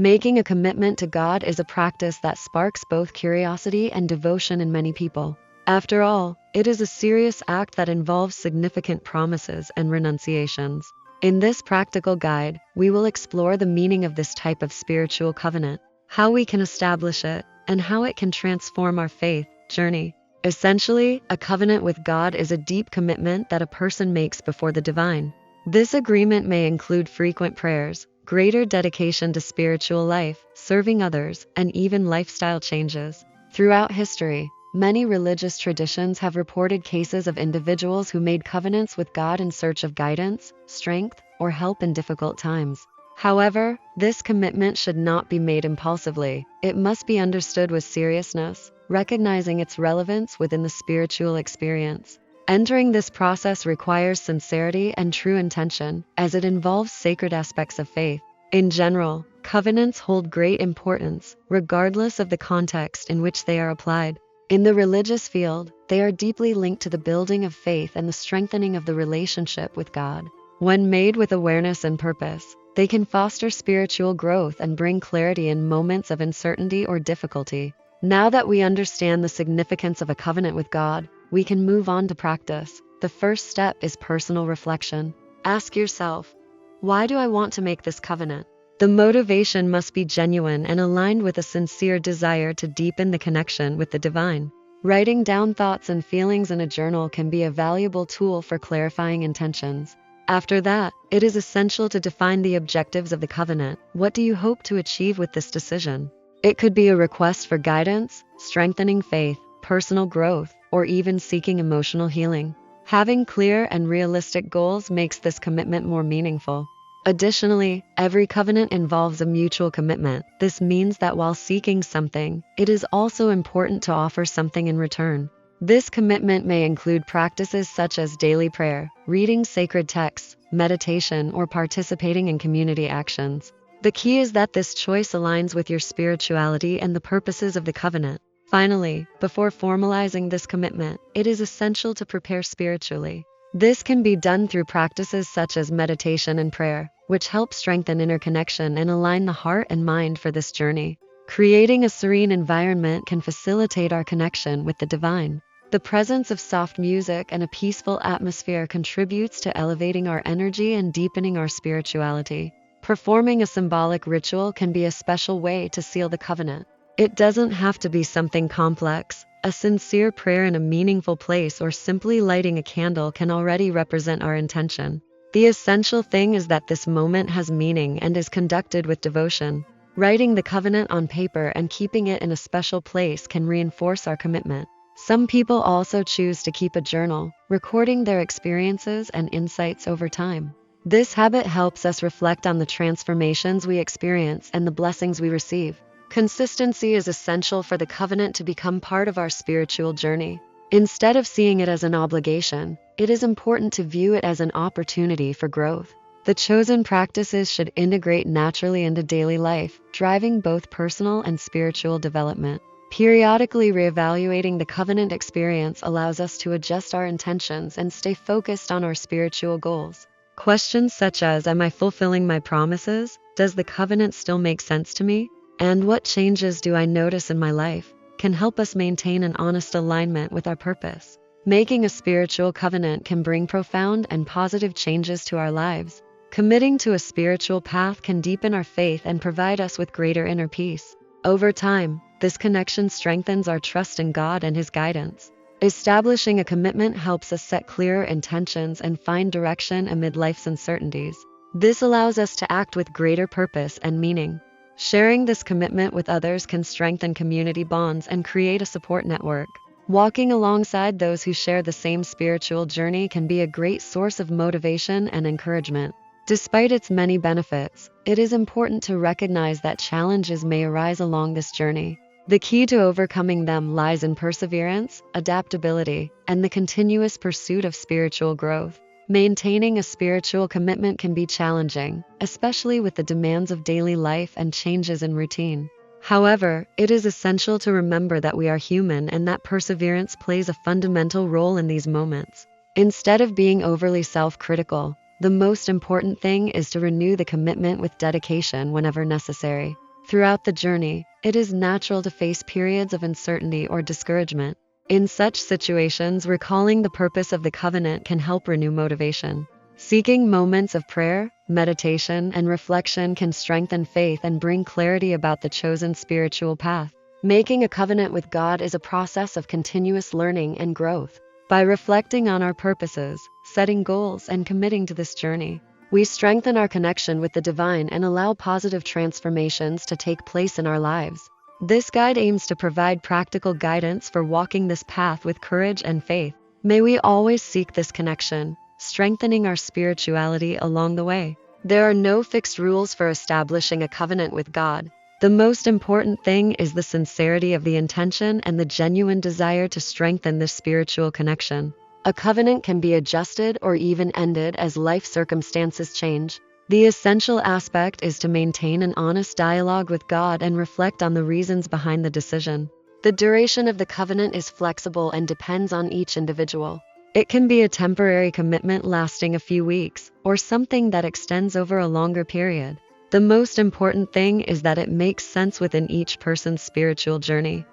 Making a commitment to God is a practice that sparks both curiosity and devotion in many people. After all, it is a serious act that involves significant promises and renunciations. In this practical guide, we will explore the meaning of this type of spiritual covenant, how we can establish it, and how it can transform our faith journey. Essentially, a covenant with God is a deep commitment that a person makes before the divine. This agreement may include frequent prayers, greater dedication to spiritual life, serving others, and even lifestyle changes. Throughout history, many religious traditions have reported cases of individuals who made covenants with God in search of guidance, strength, or help in difficult times. However, this commitment should not be made impulsively. It must be understood with seriousness, recognizing its relevance within the spiritual experience. Entering this process requires sincerity and true intention, as it involves sacred aspects of faith. In general, covenants hold great importance, regardless of the context in which they are applied. In the religious field, they are deeply linked to the building of faith and the strengthening of the relationship with God. When made with awareness and purpose, they can foster spiritual growth and bring clarity in moments of uncertainty or difficulty. Now that we understand the significance of a covenant with God, we can move on to practice. The first step is personal reflection. Ask yourself, why do I want to make this covenant? The motivation must be genuine and aligned with a sincere desire to deepen the connection with the divine. Writing down thoughts and feelings in a journal can be a valuable tool for clarifying intentions. After that, it is essential to define the objectives of the covenant. What do you hope to achieve with this decision? It could be a request for guidance, strengthening faith, personal growth, or even seeking emotional healing. Having clear and realistic goals makes this commitment more meaningful. Additionally, every covenant involves a mutual commitment. This means that while seeking something, it is also important to offer something in return. This commitment may include practices such as daily prayer, reading sacred texts, meditation, or participating in community actions. The key is that this choice aligns with your spirituality and the purposes of the covenant. Finally, before formalizing this commitment, it is essential to prepare spiritually. This can be done through practices such as meditation and prayer, which help strengthen inner connection and align the heart and mind for this journey. Creating a serene environment can facilitate our connection with the divine. The presence of soft music and a peaceful atmosphere contributes to elevating our energy and deepening our spirituality. Performing a symbolic ritual can be a special way to seal the covenant. It doesn't have to be something complex. A sincere prayer in a meaningful place or simply lighting a candle can already represent our intention. The essential thing is that this moment has meaning and is conducted with devotion. Writing the covenant on paper and keeping it in a special place can reinforce our commitment. Some people also choose to keep a journal, recording their experiences and insights over time. This habit helps us reflect on the transformations we experience and the blessings we receive. Consistency is essential for the covenant to become part of our spiritual journey. Instead of seeing it as an obligation, it is important to view it as an opportunity for growth. The chosen practices should integrate naturally into daily life, driving both personal and spiritual development. Periodically reevaluating the covenant experience allows us to adjust our intentions and stay focused on our spiritual goals. Questions such as, am I fulfilling my promises? Does the covenant still make sense to me? And what changes do I notice in my life? Can help us maintain an honest alignment with our purpose. Making a spiritual covenant can bring profound and positive changes to our lives. Committing to a spiritual path can deepen our faith and provide us with greater inner peace. Over time, this connection strengthens our trust in God and His guidance. Establishing a commitment helps us set clearer intentions and find direction amid life's uncertainties. This allows us to act with greater purpose and meaning. Sharing this commitment with others can strengthen community bonds and create a support network. Walking alongside those who share the same spiritual journey can be a great source of motivation and encouragement. Despite its many benefits, it is important to recognize that challenges may arise along this journey. The key to overcoming them lies in perseverance, adaptability, and the continuous pursuit of spiritual growth. Maintaining a spiritual commitment can be challenging, especially with the demands of daily life and changes in routine. However, it is essential to remember that we are human and that perseverance plays a fundamental role in these moments. Instead of being overly self-critical, the most important thing is to renew the commitment with dedication whenever necessary. Throughout the journey, it is natural to face periods of uncertainty or discouragement. In such situations, recalling the purpose of the covenant can help renew motivation. Seeking moments of prayer, meditation, and reflection can strengthen faith and bring clarity about the chosen spiritual path. Making a covenant with God is a process of continuous learning and growth. By reflecting on our purposes, setting goals, and committing to this journey, we strengthen our connection with the divine and allow positive transformations to take place in our lives. This guide aims to provide practical guidance for walking this path with courage and faith. May we always seek this connection, strengthening our spirituality along the way. There are no fixed rules for establishing a covenant with God. The most important thing is the sincerity of the intention and the genuine desire to strengthen this spiritual connection. A covenant can be adjusted or even ended as life circumstances change. The essential aspect is to maintain an honest dialogue with God and reflect on the reasons behind the decision. The duration of the covenant is flexible and depends on each individual. It can be a temporary commitment lasting a few weeks, or something that extends over a longer period. The most important thing is that it makes sense within each person's spiritual journey.